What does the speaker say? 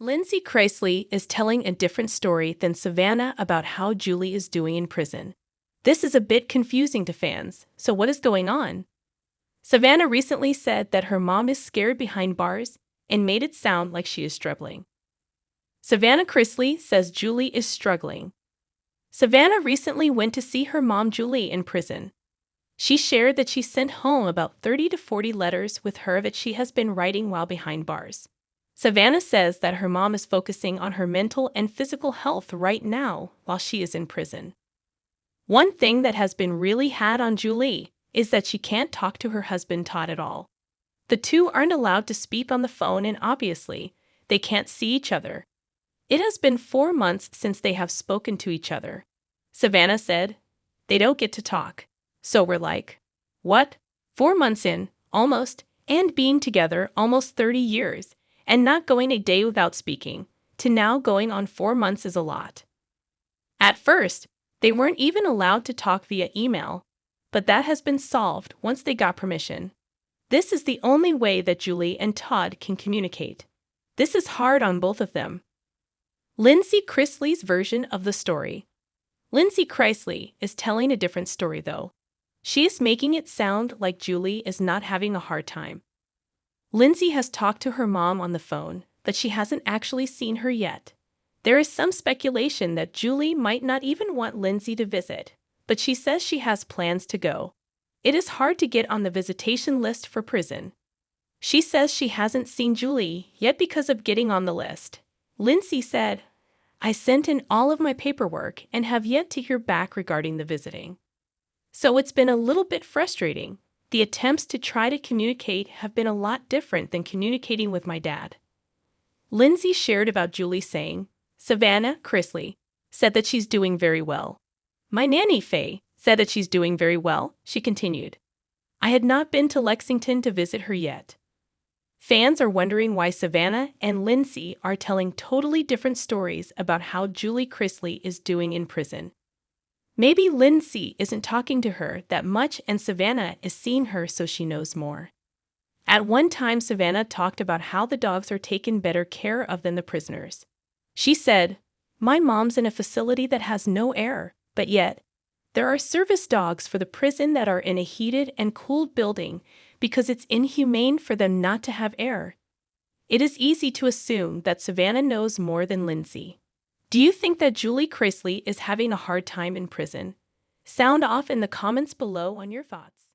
Lindsie Chrisley is telling a different story than Savannah about how Julie is doing in prison. This is a bit confusing to fans, so what is going on? Savannah recently said that her mom is scared behind bars and made it sound like she is struggling. Savannah Chrisley says Julie is struggling. Savannah recently went to see her mom Julie in prison. She shared that she sent home about 30 to 40 letters with her that she has been writing while behind bars. Savannah says that her mom is focusing on her mental and physical health right now while she is in prison. One thing that has been really hard on Julie is that she can't talk to her husband Todd at all. The two aren't allowed to speak on the phone and obviously, they can't see each other. It has been 4 months since they have spoken to each other. Savannah said, "They don't get to talk." So we're like, what? 4 months in, almost, and being together almost 30 years. And not going a day without speaking, to now going on 4 months is a lot. At first, they weren't even allowed to talk via email, but that has been solved once they got permission. This is the only way that Julie and Todd can communicate. This is hard on both of them. Lindsie Chrisley's version of the story. Lindsie Chrisley is telling a different story though. She is making it sound like Julie is not having a hard time. Lindsie has talked to her mom on the phone, but she hasn't actually seen her yet. There is some speculation that Julie might not even want Lindsie to visit, but she says she has plans to go. It is hard to get on the visitation list for prison. She says she hasn't seen Julie yet because of getting on the list. Lindsie said, "I sent in all of my paperwork and have yet to hear back regarding the visiting. So it's been a little bit frustrating. The attempts to try to communicate have been a lot different than communicating with my dad." Lindsie shared about Julie saying, Savannah Chrisley said that she's doing very well. "My nanny Faye said that she's doing very well," she continued. "I had not been to Lexington to visit her yet." Fans are wondering why Savannah and Lindsie are telling totally different stories about how Julie Chrisley is doing in prison. Maybe Lindsie isn't talking to her that much and Savannah is seeing her so she knows more. At one time, Savannah talked about how the dogs are taken better care of than the prisoners. She said, "My mom's in a facility that has no air, but yet, there are service dogs for the prison that are in a heated and cooled building because it's inhumane for them not to have air." It is easy to assume that Savannah knows more than Lindsie. Do you think that Julie Chrisley is having a hard time in prison? Sound off in the comments below on your thoughts.